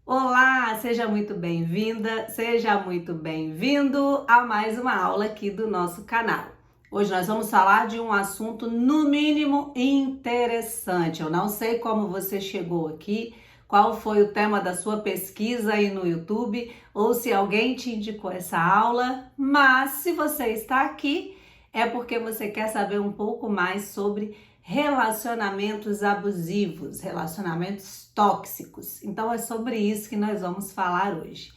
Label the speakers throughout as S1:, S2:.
S1: Olá, seja muito bem-vinda, seja muito bem-vindo a mais uma aula aqui do nosso canal. Hoje nós vamos falar de um assunto no mínimo interessante. Eu não sei como você chegou aqui, qual foi o tema da sua pesquisa aí no YouTube, ou se alguém te indicou essa aula, mas se você está aqui é porque você quer saber um pouco mais sobre relacionamentos abusivos, relacionamentos tóxicos. Então é sobre isso que nós vamos falar hoje.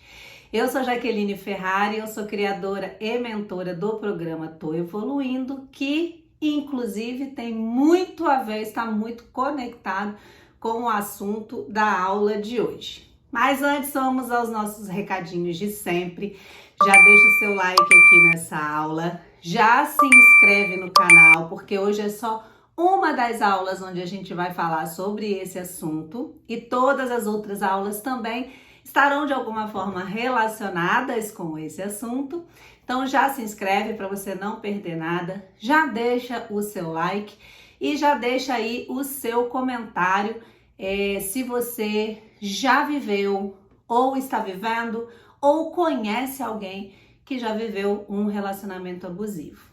S1: Eu sou Jaqueline Ferrari, eu sou criadora e mentora do programa Tô Evoluindo, que inclusive tem muito a ver, está muito conectado com o assunto da aula de hoje. Mas antes, vamos aos nossos recadinhos de sempre. Já deixa o seu like aqui nessa aula, já se inscreve no canal, porque hoje é só uma das aulas onde a gente vai falar sobre esse assunto e todas as outras aulas também estarão de alguma forma relacionadas com esse assunto. Então já se inscreve para você não perder nada, já deixa o seu like e já deixa aí o seu comentário se você já viveu ou está vivendo ou conhece alguém que já viveu um relacionamento abusivo.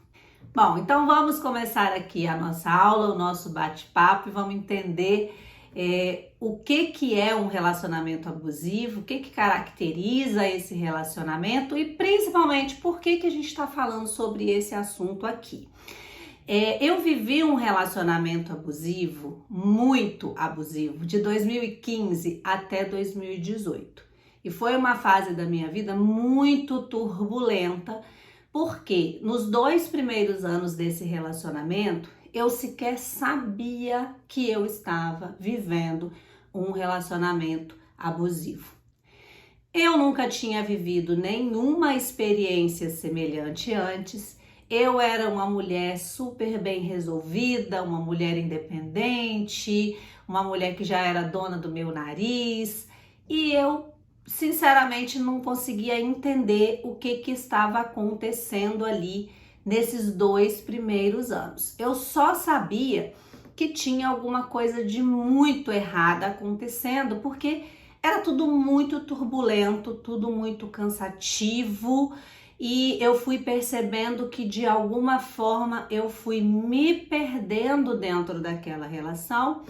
S1: Bom, então vamos começar aqui a nossa aula, o nosso bate-papo e vamos entender o que é um relacionamento abusivo, o que caracteriza esse relacionamento e principalmente por que a gente está falando sobre esse assunto aqui. Eu vivi um relacionamento abusivo, muito abusivo, de 2015 até 2018. E foi uma fase da minha vida muito turbulenta, porque nos 2 primeiros anos desse relacionamento, eu sequer sabia que eu estava vivendo um relacionamento abusivo. Eu nunca tinha vivido nenhuma experiência semelhante antes. Eu era uma mulher super bem resolvida, uma mulher independente, uma mulher que já era dona do meu nariz, e eu sinceramente não conseguia entender o que estava acontecendo ali nesses 2 primeiros anos. Eu só sabia que tinha alguma coisa de muito errada acontecendo, porque era tudo muito turbulento, tudo muito cansativo, e eu fui percebendo que de alguma forma eu fui me perdendo dentro daquela relação,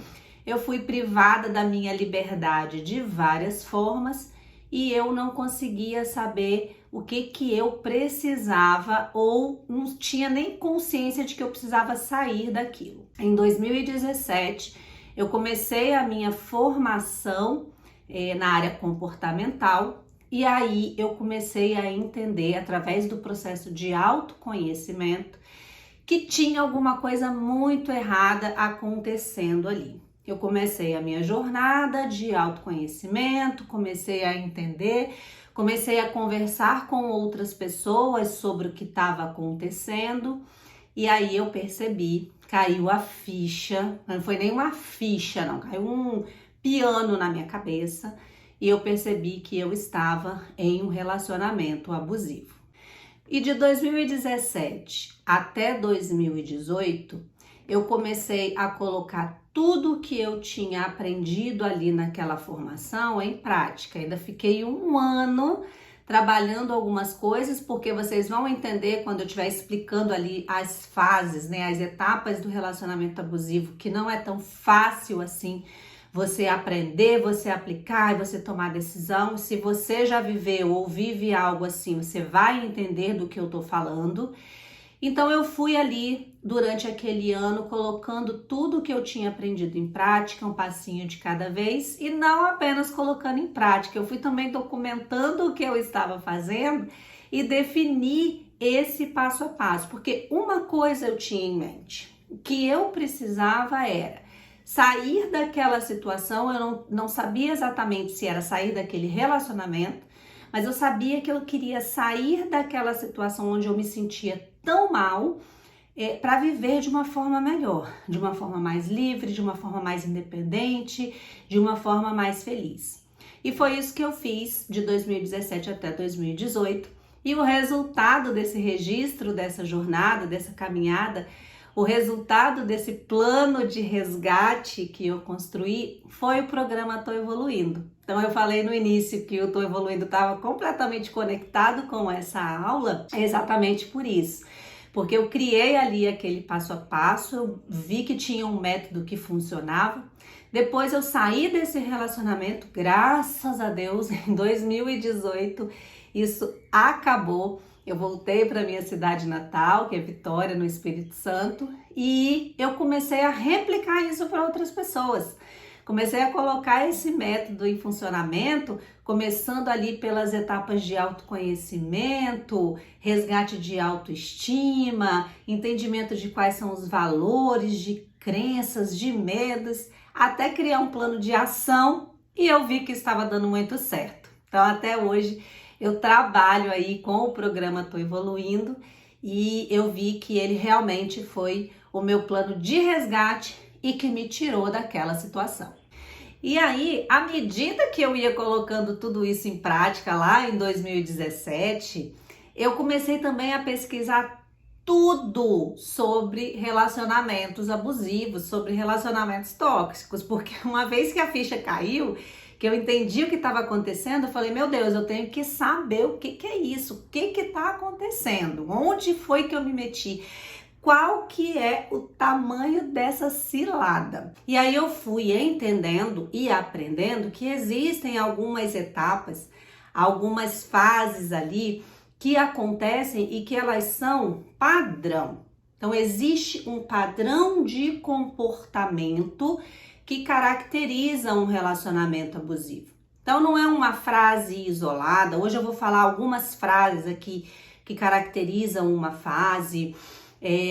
S1: eu fui privada da minha liberdade de várias formas, e eu não conseguia saber o que eu precisava ou não tinha nem consciência de que eu precisava sair daquilo. Em 2017, eu comecei a minha formação na área comportamental e aí eu comecei a entender, através do processo de autoconhecimento, que tinha alguma coisa muito errada acontecendo ali. Eu comecei a minha jornada de autoconhecimento, comecei a entender, comecei a conversar com outras pessoas sobre o que estava acontecendo e aí eu percebi, caiu a ficha, não foi nem uma ficha não, caiu um piano na minha cabeça e eu percebi que eu estava em um relacionamento abusivo. E de 2017 até 2018, eu comecei a colocar tudo que eu tinha aprendido ali naquela formação em prática. Ainda fiquei 1 ano trabalhando algumas coisas, porque vocês vão entender quando eu estiver explicando ali as fases, né, as etapas do relacionamento abusivo, que não é tão fácil assim você aprender, você aplicar e você tomar decisão. Se você já viveu ou vive algo assim, você vai entender do que eu tô falando. Então eu fui ali durante aquele ano colocando tudo que eu tinha aprendido em prática, um passinho de cada vez, e não apenas colocando em prática, eu fui também documentando o que eu estava fazendo e definir esse passo a passo, porque uma coisa eu tinha em mente, o que eu precisava era sair daquela situação. Eu não sabia exatamente se era sair daquele relacionamento, mas eu sabia que eu queria sair daquela situação onde eu me sentia tão mal para viver de uma forma melhor, de uma forma mais livre, de uma forma mais independente, de uma forma mais feliz. E foi isso que eu fiz de 2017 até 2018. E o resultado desse registro, dessa jornada, dessa caminhada, o resultado desse plano de resgate que eu construí foi o programa Tô Evoluindo. Então eu falei no início que o Tô Evoluindo estava completamente conectado com essa aula, é exatamente por isso. Porque eu criei ali aquele passo a passo, eu vi que tinha um método que funcionava. Depois eu saí desse relacionamento, graças a Deus, em 2018, isso acabou. Eu voltei para minha cidade natal, que é Vitória, no Espírito Santo, e eu comecei a replicar isso para outras pessoas. Comecei a colocar esse método em funcionamento, começando ali pelas etapas de autoconhecimento, resgate de autoestima, entendimento de quais são os valores, de crenças, de medos, até criar um plano de ação, e eu vi que estava dando muito certo. Então até hoje eu trabalho aí com o programa Tô Evoluindo e eu vi que ele realmente foi o meu plano de resgate e que me tirou daquela situação. E aí, à medida que eu ia colocando tudo isso em prática lá em 2017, eu comecei também a pesquisar tudo sobre relacionamentos abusivos, sobre relacionamentos tóxicos, porque uma vez que a ficha caiu, que eu entendi o que estava acontecendo, eu falei, meu Deus, eu tenho que saber o que é isso, o que está acontecendo, onde foi que eu me meti, qual que é o tamanho dessa cilada. E aí eu fui entendendo e aprendendo que existem algumas etapas, algumas fases ali que acontecem e que elas são padrão. Então existe um padrão de comportamento que caracteriza um relacionamento abusivo. Então não é uma frase isolada. Hoje eu vou falar algumas frases aqui que caracterizam uma fase,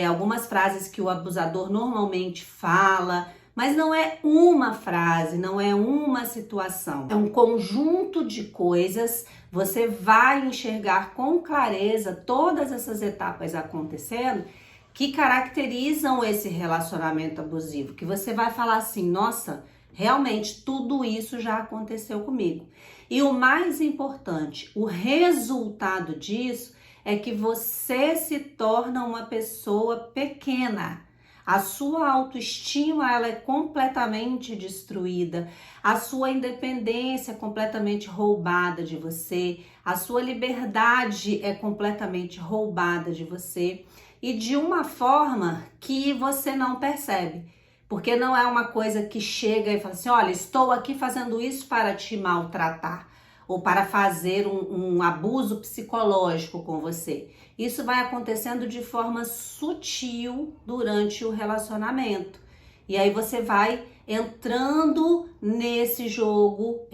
S1: algumas frases que o abusador normalmente fala, mas não é uma frase, não é uma situação. É um conjunto de coisas. Você vai enxergar com clareza todas essas etapas acontecendo que caracterizam esse relacionamento abusivo, que você vai falar assim, nossa, realmente tudo isso já aconteceu comigo. E o mais importante, o resultado disso é que você se torna uma pessoa pequena. A sua autoestima ela é completamente destruída, a sua independência é completamente roubada de você, a sua liberdade é completamente roubada de você e de uma forma que você não percebe, porque não é uma coisa que chega e fala assim, olha, estou aqui fazendo isso para te maltratar ou para fazer um abuso psicológico com você. Isso vai acontecendo de forma sutil durante o relacionamento. E aí você vai entrando nesse jogo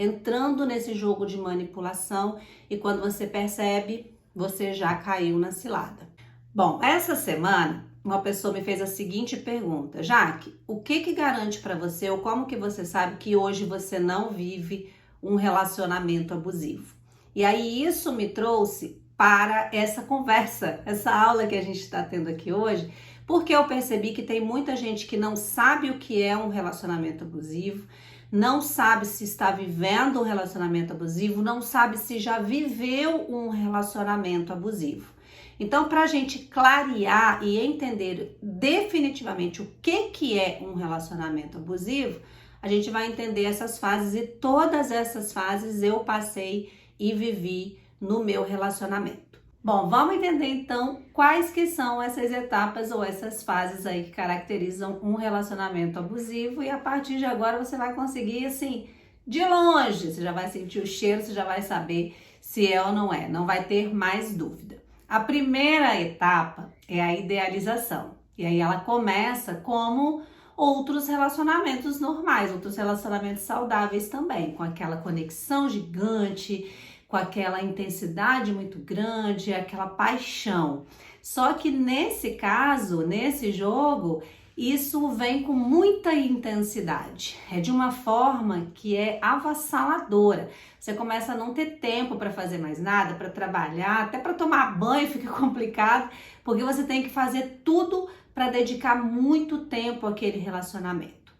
S1: de manipulação e quando você percebe, você já caiu na cilada. Bom, essa semana uma pessoa me fez a seguinte pergunta, Jaque, o que garante para você ou como que você sabe que hoje você não vive um relacionamento abusivo? E aí isso me trouxe para essa conversa, essa aula que a gente está tendo aqui hoje, porque eu percebi que tem muita gente que não sabe o que é um relacionamento abusivo, não sabe se está vivendo um relacionamento abusivo, não sabe se já viveu um relacionamento abusivo. Então, para a gente clarear e entender definitivamente o que é um relacionamento abusivo, a gente vai entender essas fases e todas essas fases eu passei e vivi no meu relacionamento. Bom, vamos entender então quais que são essas etapas ou essas fases aí que caracterizam um relacionamento abusivo e a partir de agora você vai conseguir, assim, de longe, você já vai sentir o cheiro, você já vai saber se é ou não é, não vai ter mais dúvida. A primeira etapa é a idealização. E aí ela começa como outros relacionamentos normais, outros relacionamentos saudáveis também, com aquela conexão gigante, com aquela intensidade muito grande, aquela paixão. Só que nesse caso, nesse jogo, isso vem com muita intensidade. É de uma forma que é avassaladora. Você começa a não ter tempo para fazer mais nada, para trabalhar, até para tomar banho fica complicado, porque você tem que fazer tudo para dedicar muito tempo àquele relacionamento.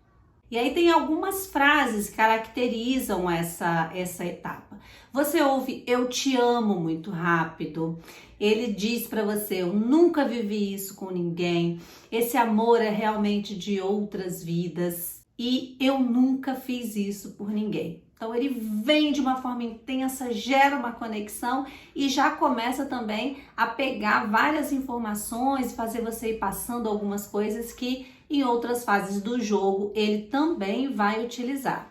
S1: E aí tem algumas frases que caracterizam essa etapa. Você ouve "eu te amo" muito rápido. Ele diz para você, eu nunca vivi isso com ninguém, esse amor é realmente de outras vidas e eu nunca fiz isso por ninguém. Então ele vem de uma forma intensa, gera uma conexão e já começa também a pegar várias informações, fazer você ir passando algumas coisas que em outras fases do jogo ele também vai utilizar.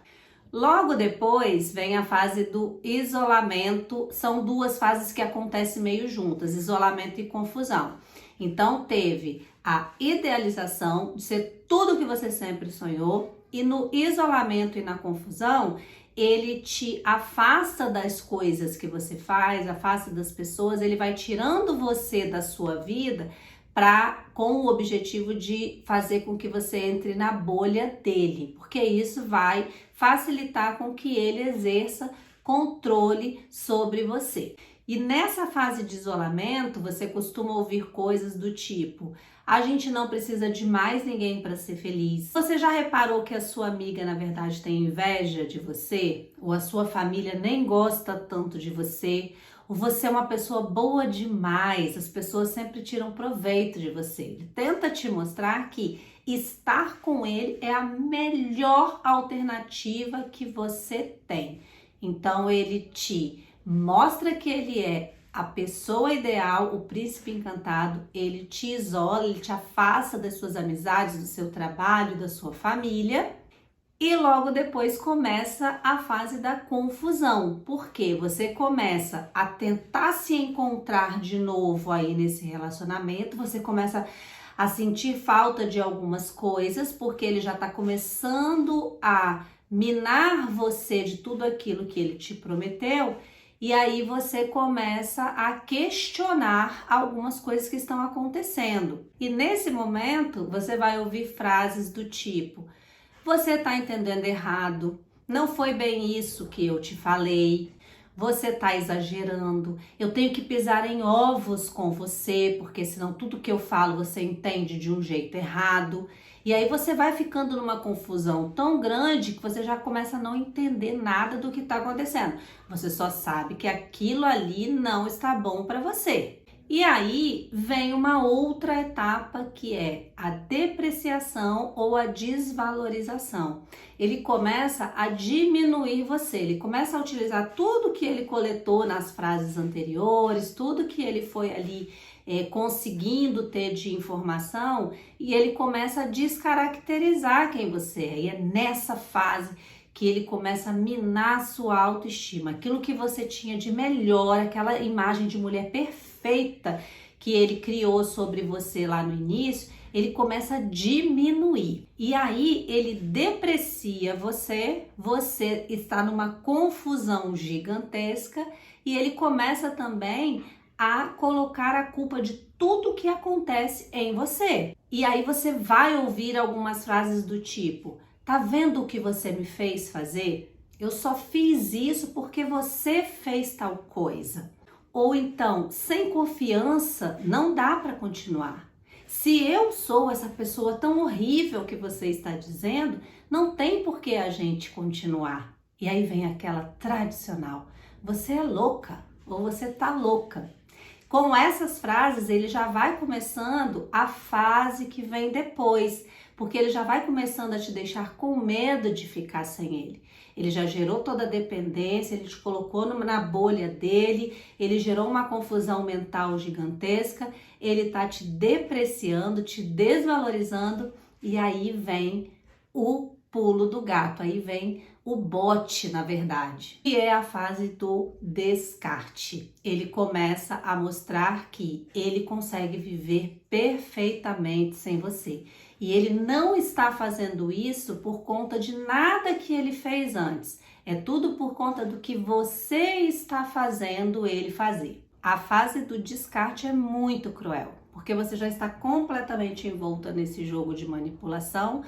S1: Logo depois vem a fase do isolamento, são duas fases que acontecem meio juntas, isolamento e confusão. Então teve a idealização de ser tudo que você sempre sonhou e no isolamento e na confusão ele te afasta das coisas que você faz, afasta das pessoas, ele vai tirando você da sua vida com o objetivo de fazer com que você entre na bolha dele, porque isso vai facilitar com que ele exerça controle sobre você. E nessa fase de isolamento, você costuma ouvir coisas do tipo: a gente não precisa de mais ninguém para ser feliz. Você já reparou que a sua amiga, na verdade, tem inveja de você? Ou a sua família nem gosta tanto de você? Ou você é uma pessoa boa demais, as pessoas sempre tiram proveito de você. Ele tenta te mostrar que estar com ele é a melhor alternativa que você tem. Então ele te mostra que ele é a pessoa ideal, o príncipe encantado, ele te isola, ele te afasta das suas amizades, do seu trabalho, da sua família. E logo depois começa a fase da confusão, porque você começa a tentar se encontrar de novo aí nesse relacionamento, você começa a sentir falta de algumas coisas, porque ele já está começando a minar você de tudo aquilo que ele te prometeu, e aí você começa a questionar algumas coisas que estão acontecendo. E nesse momento você vai ouvir frases do tipo: você está entendendo errado, não foi bem isso que eu te falei, você está exagerando, eu tenho que pisar em ovos com você, porque senão tudo que eu falo você entende de um jeito errado. E aí você vai ficando numa confusão tão grande que você já começa a não entender nada do que está acontecendo. Você só sabe que aquilo ali não está bom para você. E aí vem uma outra etapa que é a depreciação ou a desvalorização. Ele começa a diminuir você, ele começa a utilizar tudo que ele coletou nas frases anteriores, tudo que ele foi ali conseguindo ter de informação, e ele começa a descaracterizar quem você é. E é nessa fase que ele começa a minar a sua autoestima, aquilo que você tinha de melhor, aquela imagem de mulher perfeita que ele criou sobre você lá no início, ele começa a diminuir. E aí ele deprecia você, você está numa confusão gigantesca e ele começa também a colocar a culpa de tudo que acontece em você. E aí você vai ouvir algumas frases do tipo: tá vendo o que você me fez fazer? Eu só fiz isso porque você fez tal coisa. Ou então, sem confiança, não dá para continuar. Se eu sou essa pessoa tão horrível que você está dizendo, não tem por que a gente continuar. E aí vem aquela tradicional: você é louca ou você tá louca. Com essas frases, ele já vai começando a fase que vem depois, porque ele já vai começando a te deixar com medo de ficar sem ele. Ele já gerou toda a dependência, ele te colocou na bolha dele, ele gerou uma confusão mental gigantesca, ele tá te depreciando, te desvalorizando, e aí vem o pulo do gato, aí vem o bote, na verdade, que é a fase do descarte. Ele começa a mostrar que ele consegue viver perfeitamente sem você. E ele não está fazendo isso por conta de nada que ele fez antes. É tudo por conta do que você está fazendo ele fazer. A fase do descarte é muito cruel, porque você já está completamente envolta nesse jogo de manipulação,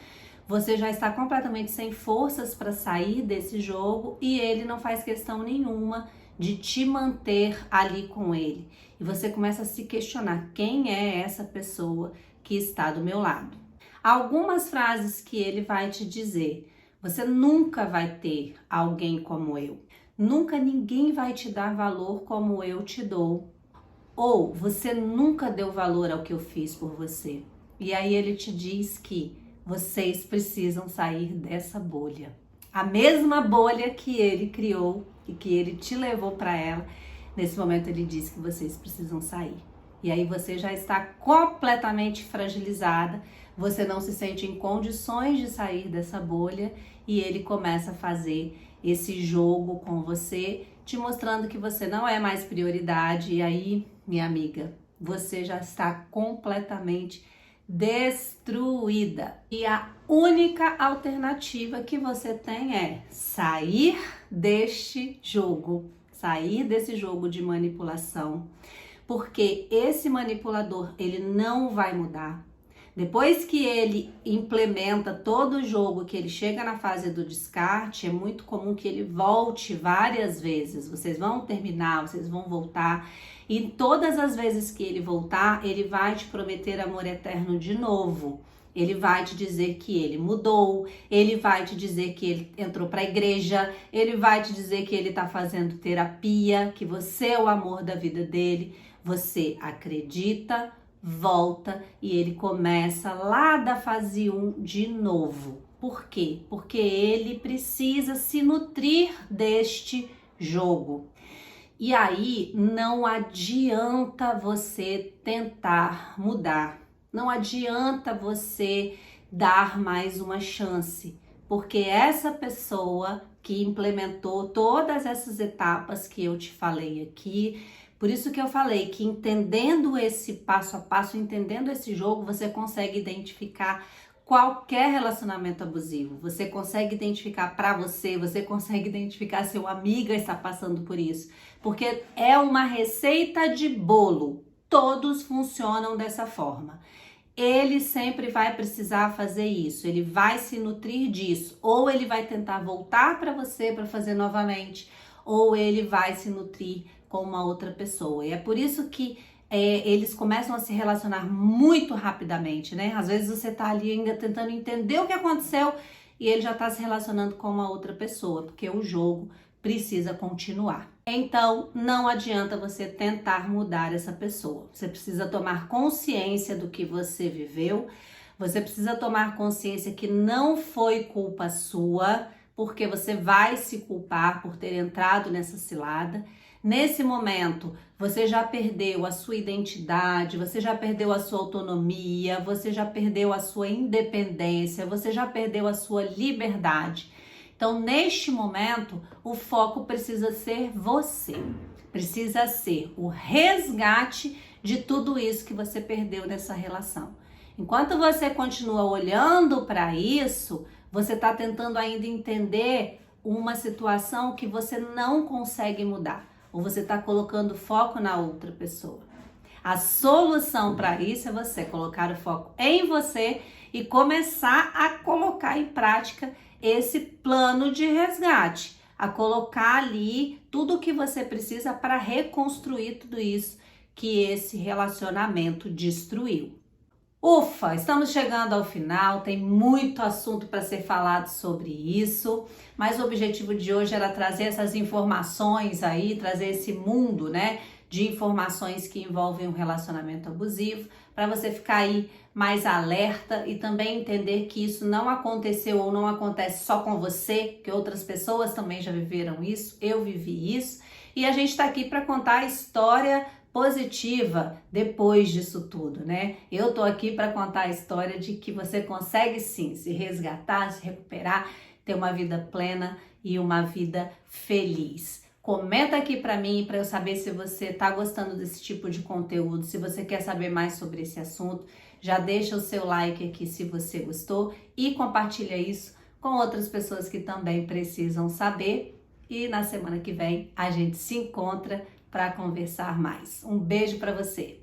S1: você já está completamente sem forças para sair desse jogo e ele não faz questão nenhuma de te manter ali com ele. E você começa a se questionar: quem é essa pessoa que está do meu lado? Algumas frases que ele vai te dizer: você nunca vai ter alguém como eu. Nunca ninguém vai te dar valor como eu te dou. Ou você nunca deu valor ao que eu fiz por você. E aí ele te diz que vocês precisam sair dessa bolha. A mesma bolha que ele criou e que ele te levou para ela, nesse momento ele diz que vocês precisam sair. E aí você já está completamente fragilizada, você não se sente em condições de sair dessa bolha e ele começa a fazer esse jogo com você, te mostrando que você não é mais prioridade. E aí, minha amiga, você já está completamente destruída. E a única alternativa que você tem é sair deste jogo, sair desse jogo de manipulação, porque esse manipulador, ele não vai mudar. Depois que ele implementa todo o jogo, que ele chega na fase do descarte, é muito comum que ele volte várias vezes. Vocês vão terminar, vocês vão voltar. E todas as vezes que ele voltar, ele vai te prometer amor eterno de novo. Ele vai te dizer que ele mudou, ele vai te dizer que ele entrou para a igreja, ele vai te dizer que ele está fazendo terapia, que você é o amor da vida dele. Você acredita, volta e ele começa lá da fase 1 de novo. Por quê? Porque ele precisa se nutrir deste jogo. E aí não adianta você tentar mudar, não adianta você dar mais uma chance, porque essa pessoa que implementou todas essas etapas que eu te falei aqui, por isso que eu falei que entendendo esse passo a passo, entendendo esse jogo, você consegue identificar qualquer relacionamento abusivo. Você consegue identificar para você, você consegue identificar se uma amiga está passando por isso. Porque é uma receita de bolo. Todos funcionam dessa forma. Ele sempre vai precisar fazer isso, ele vai se nutrir disso. Ou ele vai tentar voltar para você para fazer novamente, ou ele vai se nutrir com uma outra pessoa. E é por isso que eles começam a se relacionar muito rapidamente, né? Às vezes você tá ali ainda tentando entender o que aconteceu e ele já tá se relacionando com uma outra pessoa, porque o jogo precisa continuar. Então, não adianta você tentar mudar essa pessoa. Você precisa tomar consciência do que você viveu, você precisa tomar consciência que não foi culpa sua, porque você vai se culpar por ter entrado nessa cilada. Nesse momento, você já perdeu a sua identidade, você já perdeu a sua autonomia, você já perdeu a sua independência, você já perdeu a sua liberdade. Então, neste momento, o foco precisa ser você. Precisa ser o resgate de tudo isso que você perdeu nessa relação. Enquanto você continua olhando para isso, você está tentando ainda entender uma situação que você não consegue mudar. Ou você está colocando foco na outra pessoa. A solução para isso é você colocar o foco em você e começar a colocar em prática esse plano de resgate, a colocar ali tudo o que você precisa para reconstruir tudo isso que esse relacionamento destruiu. Ufa, estamos chegando ao final, tem muito assunto para ser falado sobre isso, mas o objetivo de hoje era trazer essas informações aí, trazer esse mundo, né, de informações que envolvem um relacionamento abusivo, para você ficar aí mais alerta e também entender que isso não aconteceu ou não acontece só com você, que outras pessoas também já viveram isso, eu vivi isso, e a gente está aqui para contar a história positiva depois disso tudo, né? Eu tô aqui para contar a história de que você consegue sim se resgatar, se recuperar, ter uma vida plena e uma vida feliz. Comenta aqui para mim, para eu saber se você tá gostando desse tipo de conteúdo, se você quer saber mais sobre esse assunto. Já deixa o seu like aqui se você gostou e compartilha isso com outras pessoas que também precisam saber. E na semana que vem a gente se encontra para conversar mais. Um beijo para você!